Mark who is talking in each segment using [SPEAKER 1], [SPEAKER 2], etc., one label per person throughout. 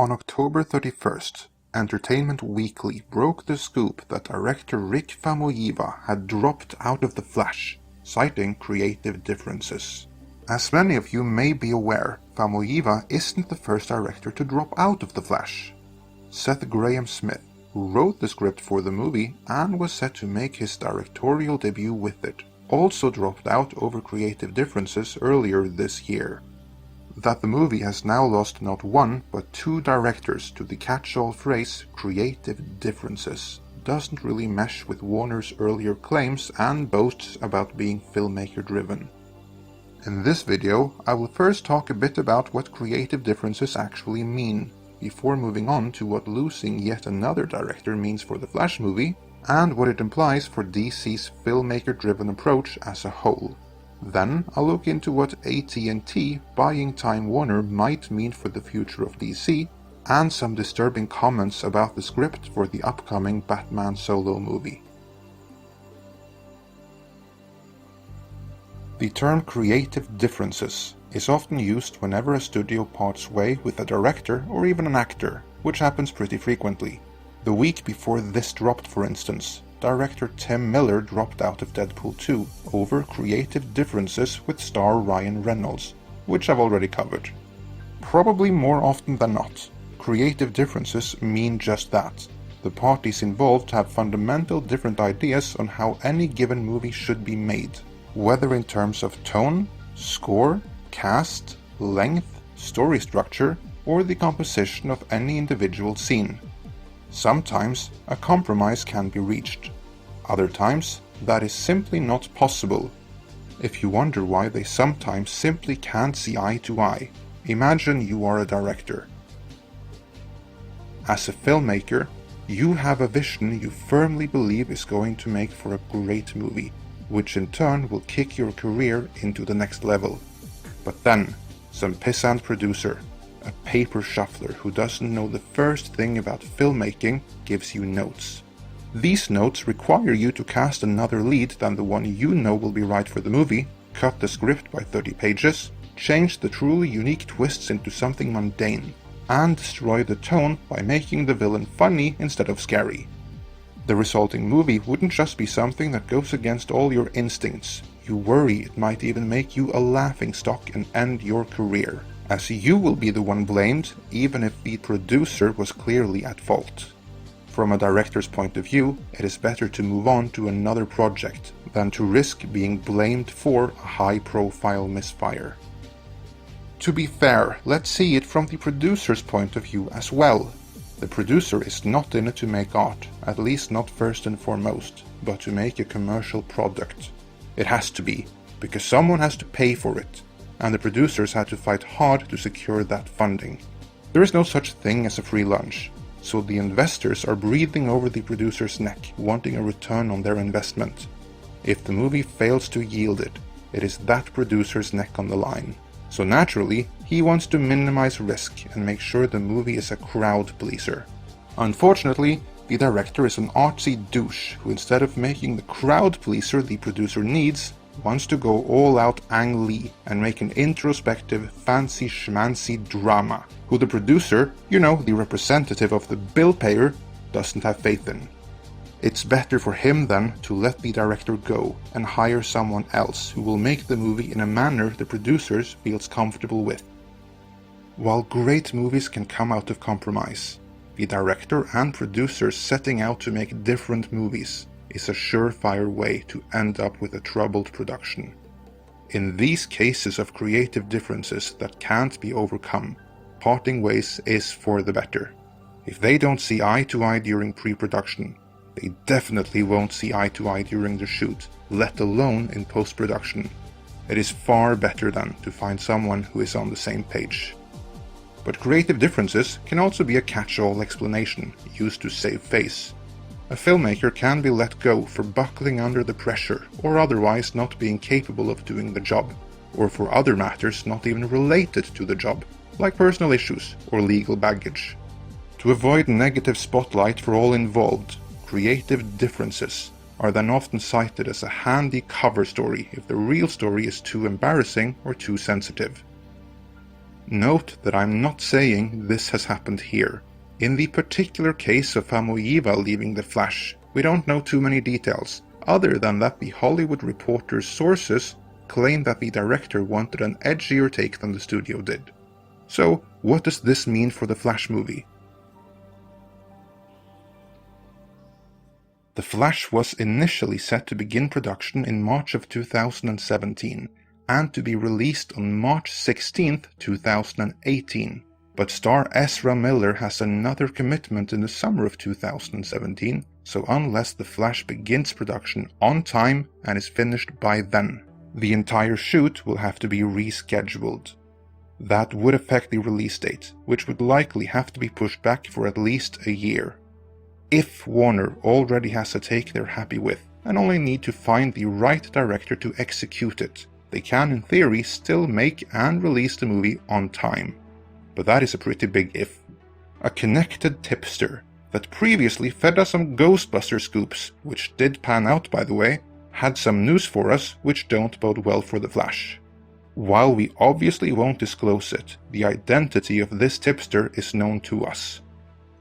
[SPEAKER 1] On October 31st, Entertainment Weekly broke the scoop that director Famuyiwa had dropped out of The Flash, citing creative differences. As many of you may be aware, Famuyiwa isn't the first director to drop out of The Flash. Seth Grahame-Smith, who wrote the script for the movie and was set to make his directorial debut with it, also dropped out over creative differences earlier this year. That the movie has now lost not one but two directors to the catch-all phrase creative differences doesn't really mesh with Warner's earlier claims and boasts about being filmmaker-driven. In this video, I will first talk a bit about what creative differences actually mean, before moving on to what losing yet another director means for the Flash movie, and what it implies for DC's filmmaker-driven approach as a whole. Then I'll look into what AT&T buying Time Warner might mean for the future of DC, and some disturbing comments about the script for the upcoming Batman solo movie. The term creative differences is often used whenever a studio parts way with a director or even an actor, which happens pretty frequently. The week before this dropped, for instance, director Tim Miller dropped out of Deadpool 2 over creative differences with star Ryan Reynolds, which I've already covered. Probably more often than not, creative differences mean just that. The parties involved have fundamental different ideas on how any given movie should be made, whether in terms of tone, score, cast, length, story structure, or the composition of any individual scene. Sometimes a compromise can be reached. Other times that is simply not possible. If you wonder why they sometimes simply can't see eye to eye, imagine you are a director. As a filmmaker, you have a vision you firmly believe is going to make for a great movie, which in turn will kick your career into the next level. But then, some pissant producer, a paper shuffler who doesn't know the first thing about filmmaking, gives you notes. These notes require you to cast another lead than the one you know will be right for the movie, cut the script by 30 pages, change the truly unique twists into something mundane, and destroy the tone by making the villain funny instead of scary. The resulting movie wouldn't just be something that goes against all your instincts. You worry it might even make you a laughingstock and end your career, as you will be the one blamed even if the producer was clearly at fault. From a director's point of view, it is better to move on to another project than to risk being blamed for a high-profile misfire. To be fair, let's see it from the producer's point of view as well. The producer is not in it to make art, at least not first and foremost, but to make a commercial product. It has to be, because someone has to pay for it, and the producers had to fight hard to secure that funding. There is no such thing as a free lunch, so the investors are breathing over the producer's neck, wanting a return on their investment. If the movie fails to yield it, it is that producer's neck on the line. So naturally, he wants to minimize risk and make sure the movie is a crowd pleaser. Unfortunately, the director is an artsy douche who, instead of making the crowd pleaser the producer needs, wants to go all out Ang Lee and make an introspective, fancy schmancy drama, who the producer, the representative of the bill payer, doesn't have faith in. It's better for him then to let the director go and hire someone else who will make the movie in a manner the producers feels comfortable with. While great movies can come out of compromise, the director and producers setting out to make different movies is a surefire way to end up with a troubled production. In these cases of creative differences that can't be overcome, parting ways is for the better. If they don't see eye to eye during pre-production, they definitely won't see eye to eye during the shoot, let alone in post-production. It is far better then to find someone who is on the same page. But creative differences can also be a catch-all explanation used to save face. A filmmaker can be let go for buckling under the pressure or otherwise not being capable of doing the job, or for other matters not even related to the job, like personal issues or legal baggage. To avoid negative spotlight for all involved, creative differences are then often cited as a handy cover story if the real story is too embarrassing or too sensitive. Note that I'm not saying this has happened here. In the particular case of Famuyiwa leaving The Flash, we don't know too many details, other than that the Hollywood Reporter's sources claim that the director wanted an edgier take than the studio did. So, what does this mean for the Flash movie? The Flash was initially set to begin production in March of 2017, and to be released on March 16, 2018. But star Ezra Miller has another commitment in the summer of 2017, so unless The Flash begins production on time and is finished by then, the entire shoot will have to be rescheduled. That would affect the release date, which would likely have to be pushed back for at least a year. If Warner already has a take they're happy with, and only need to find the right director to execute it, they can in theory still make and release the movie on time. But that is a pretty big if. A connected tipster that previously fed us some Ghostbuster scoops, which did pan out by the way, had some news for us which don't bode well for The Flash. While we obviously won't disclose it, the identity of this tipster is known to us.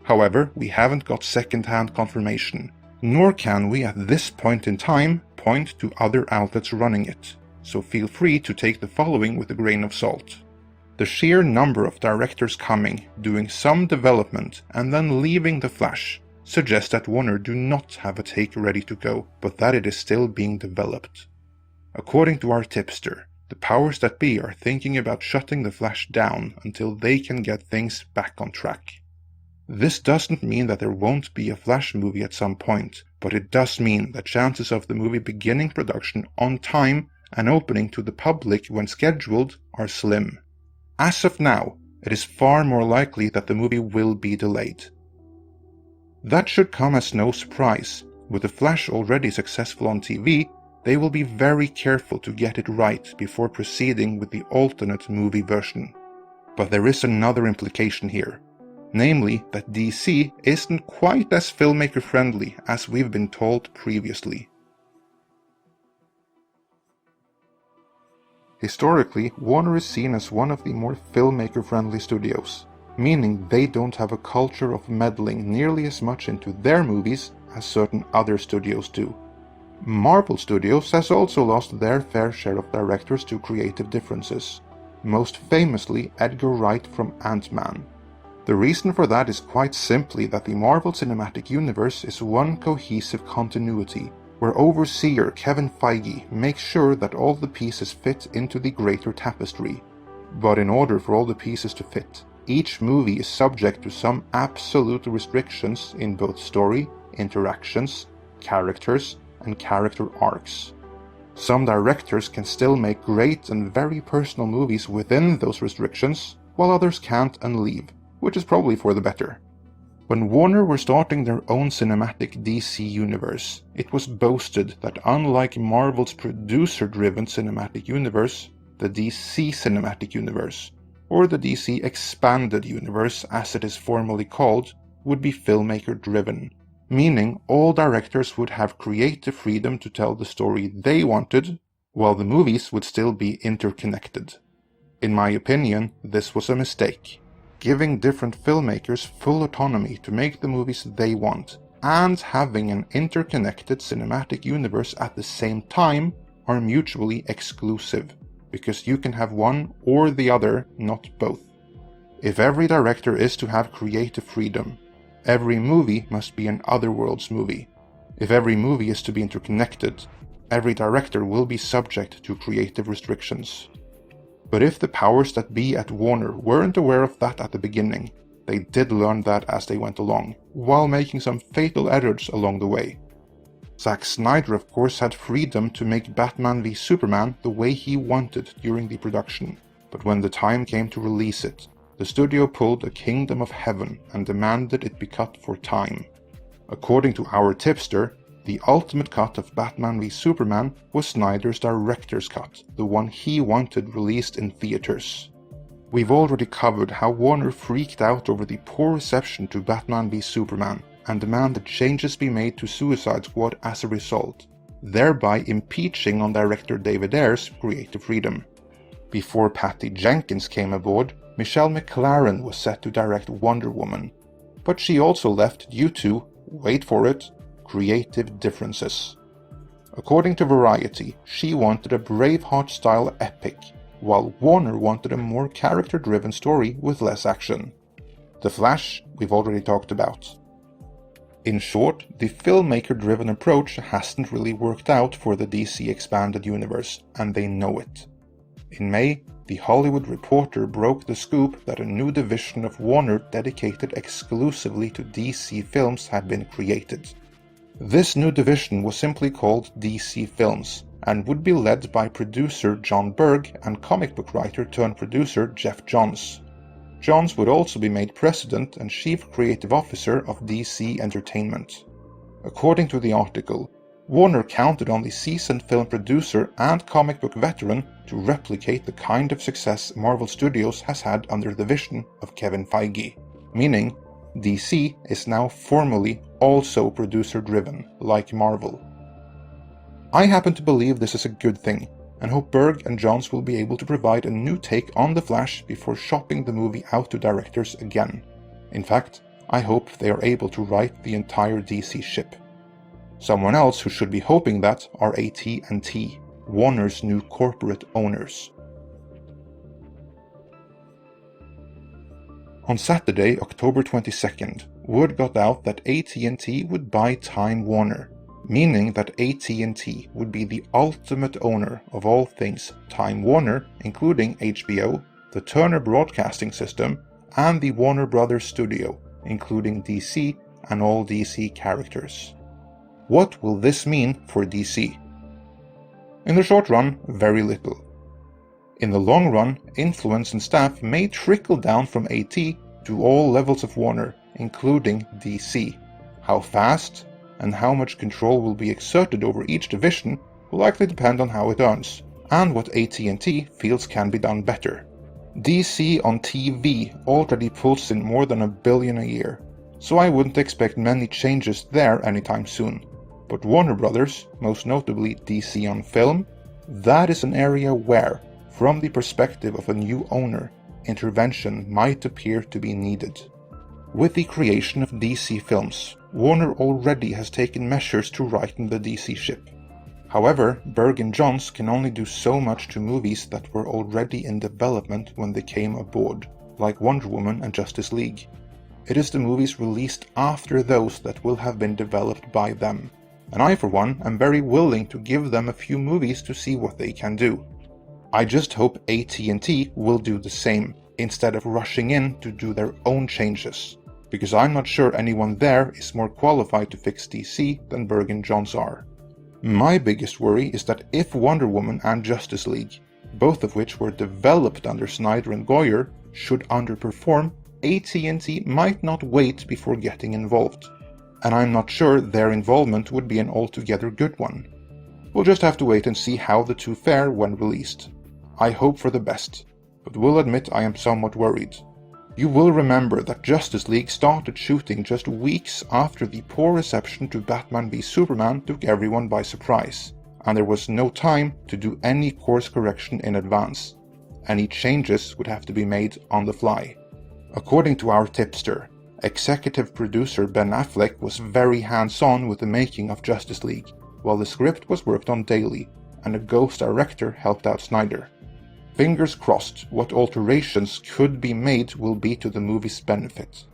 [SPEAKER 1] However, we haven't got second-hand confirmation, nor can we at this point in time point to other outlets running it, so feel free to take the following with a grain of salt. The sheer number of directors coming, doing some development, and then leaving The Flash suggests that Warner do not have a take ready to go, but that it is still being developed. According to our tipster, the powers that be are thinking about shutting The Flash down until they can get things back on track. This doesn't mean that there won't be a Flash movie at some point, but it does mean that chances of the movie beginning production on time and opening to the public when scheduled are slim. As of now, it is far more likely that the movie will be delayed. That should come as no surprise. With The Flash already successful on TV, they will be very careful to get it right before proceeding with the alternate movie version. But there is another implication here. Namely that DC isn't quite as filmmaker friendly as we've been told previously. Historically, Warner is seen as one of the more filmmaker friendly studios, meaning they don't have a culture of meddling nearly as much into their movies as certain other studios do. Marvel Studios has also lost their fair share of directors to creative differences, most famously Edgar Wright from Ant-Man. The reason for that is quite simply that the Marvel Cinematic Universe is one cohesive continuity, where overseer Kevin Feige makes sure that all the pieces fit into the greater tapestry. But in order for all the pieces to fit, each movie is subject to some absolute restrictions in both story, interactions, characters, and character arcs. Some directors can still make great and very personal movies within those restrictions, while others can't and leave, which is probably for the better. When Warner were starting their own cinematic DC universe, it was boasted that unlike Marvel's producer-driven cinematic universe, the DC Cinematic Universe, or the DC Expanded Universe as it is formally called, would be filmmaker-driven, meaning all directors would have creative freedom to tell the story they wanted, while the movies would still be interconnected. In my opinion, this was a mistake. Giving different filmmakers full autonomy to make the movies they want, and having an interconnected cinematic universe at the same time are mutually exclusive, because you can have one or the other, not both. If every director is to have creative freedom, every movie must be an Otherworlds movie. If every movie is to be interconnected, every director will be subject to creative restrictions. But if the powers that be at Warner weren't aware of that at the beginning, they did learn that as they went along, while making some fatal errors along the way. Zack Snyder of course had freedom to make Batman v Superman the way he wanted during the production, but when the time came to release it, the studio pulled a Kingdom of Heaven and demanded it be cut for time. According to our tipster, the ultimate cut of Batman v Superman was Snyder's director's cut, the one he wanted released in theaters. We've already covered how Warner freaked out over the poor reception to Batman v Superman and demanded changes be made to Suicide Squad as a result, thereby impeaching on director David Ayer's creative freedom. Before Patty Jenkins came aboard, Michelle MacLaren was set to direct Wonder Woman, but she also left due to, wait for it, creative differences. According to Variety, she wanted a Braveheart-style epic, while Warner wanted a more character-driven story with less action. The Flash we've already talked about. In short, the filmmaker-driven approach hasn't really worked out for the DC Expanded Universe, and they know it. In May, The Hollywood Reporter broke the scoop that a new division of Warner dedicated exclusively to DC films had been created. This new division was simply called DC Films, and would be led by producer John Berg and comic book writer turned producer Jeff Johns. Johns would also be made president and chief creative officer of DC Entertainment. According to the article, Warner counted on the seasoned film producer and comic book veteran to replicate the kind of success Marvel Studios has had under the vision of Kevin Feige, meaning DC is now formally also producer-driven, like Marvel. I happen to believe this is a good thing, and hope Berg and Johns will be able to provide a new take on The Flash before shopping the movie out to directors again. In fact, I hope they are able to write the entire DC ship. Someone else who should be hoping that are AT&T, Warner's new corporate owners. On Saturday, October 22nd, word got out that AT&T would buy Time Warner, meaning that AT&T would be the ultimate owner of all things Time Warner, including HBO, the Turner Broadcasting System, and the Warner Brothers Studio, including DC and all DC characters. What will this mean for DC? In the short run, very little. In the long run, influence and staff may trickle down from AT to all levels of Warner, including DC. How fast and how much control will be exerted over each division will likely depend on how it earns, and what AT&T feels can be done better. DC on TV already pulls in more than $1 billion a year, so I wouldn't expect many changes there anytime soon. But Warner Brothers, most notably DC on film, that is an area where, from the perspective of a new owner, intervention might appear to be needed. With the creation of DC Films, Warner already has taken measures to righten the DC ship. However, Berg and Johns can only do so much to movies that were already in development when they came aboard, like Wonder Woman and Justice League. It is the movies released after those that will have been developed by them, and I for one am very willing to give them a few movies to see what they can do. I just hope AT&T will do the same, instead of rushing in to do their own changes, because I'm not sure anyone there is more qualified to fix DC than Berg and Johns are. My biggest worry is that if Wonder Woman and Justice League, both of which were developed under Snyder and Goyer, should underperform, AT&T might not wait before getting involved, and I'm not sure their involvement would be an altogether good one. We'll just have to wait and see how the two fare when released. I hope for the best, but will admit I am somewhat worried. You will remember that Justice League started shooting just weeks after the poor reception to Batman v Superman took everyone by surprise, and there was no time to do any course correction in advance. Any changes would have to be made on the fly. According to our tipster, executive producer Ben Affleck was very hands-on with the making of Justice League, while the script was worked on daily, and a ghost director helped out Snyder. Fingers crossed what alterations could be made will be to the movie's benefit.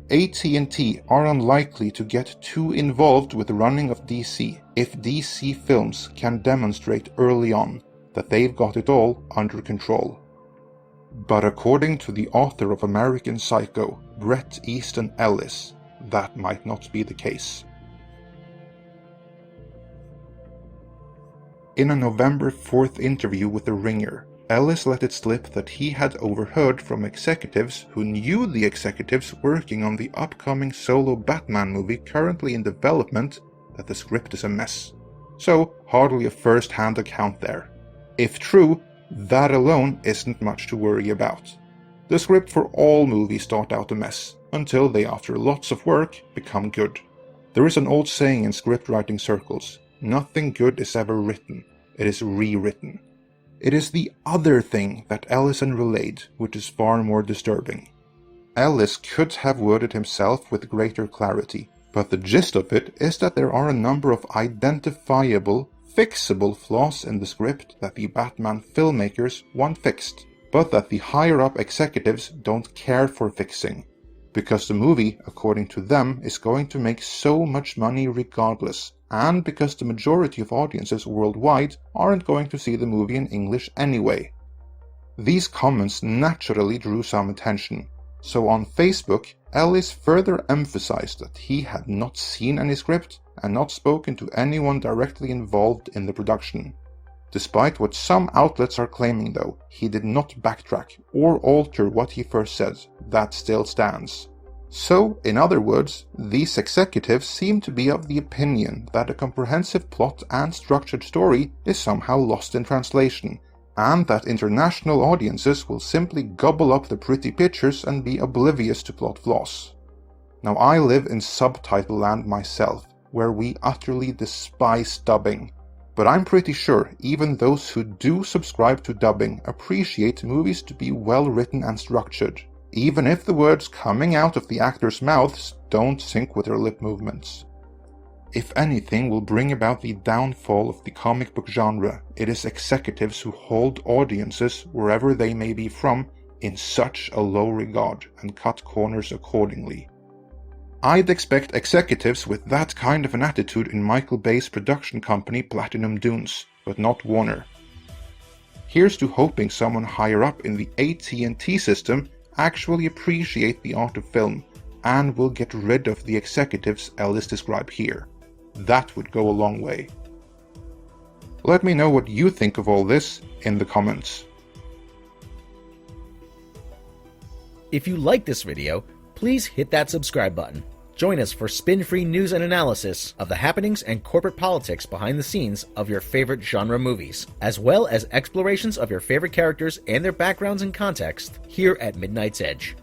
[SPEAKER 1] AT&T are unlikely to get too involved with the running of DC if DC Films can demonstrate early on that they've got it all under control. But according to the author of American Psycho, Bret Easton Ellis, that might not be the case. In a November 4th interview with The Ringer, Ellis let it slip that he had overheard from executives who knew the executives working on the upcoming solo Batman movie currently in development that the script is a mess. So, hardly a first-hand account there. If true, that alone isn't much to worry about. The script for all movies start out a mess, until they, after lots of work, become good. There is an old saying in scriptwriting circles, nothing good is ever written, it is rewritten. It is the other thing that Ellison relayed which is far more disturbing. Ellis could have worded himself with greater clarity, but the gist of it is that there are a number of identifiable, fixable flaws in the script that the Batman filmmakers want fixed, but that the higher-up executives don't care for fixing, because the movie, according to them, is going to make so much money regardless, and because the majority of audiences worldwide aren't going to see the movie in English anyway. These comments naturally drew some attention, so on Facebook, Ellis further emphasized that he had not seen any script and not spoken to anyone directly involved in the production. Despite what some outlets are claiming though, he did not backtrack or alter what he first said. That still stands. So, in other words, these executives seem to be of the opinion that a comprehensive plot and structured story is somehow lost in translation, and that international audiences will simply gobble up the pretty pictures and be oblivious to plot flaws. Now, I live in subtitle land myself, where we utterly despise dubbing, but I'm pretty sure even those who do subscribe to dubbing appreciate movies to be well written and structured, even if the words coming out of the actors' mouths don't sync with their lip movements. If anything will bring about the downfall of the comic book genre, it is executives who hold audiences, wherever they may be from, in such a low regard and cut corners accordingly. I'd expect executives with that kind of an attitude in Michael Bay's production company Platinum Dunes, but not Warner. Here's to hoping someone higher up in the AT&T system actually appreciate the art of film, and will get rid of the executives Ellis described here. That would go a long way. Let me know what you think of all this in the comments.
[SPEAKER 2] If you like this video, please hit that subscribe button. Join us for spin-free news and analysis of the happenings and corporate politics behind the scenes of your favorite genre movies, as well as explorations of your favorite characters and their backgrounds and context here at Midnight's Edge.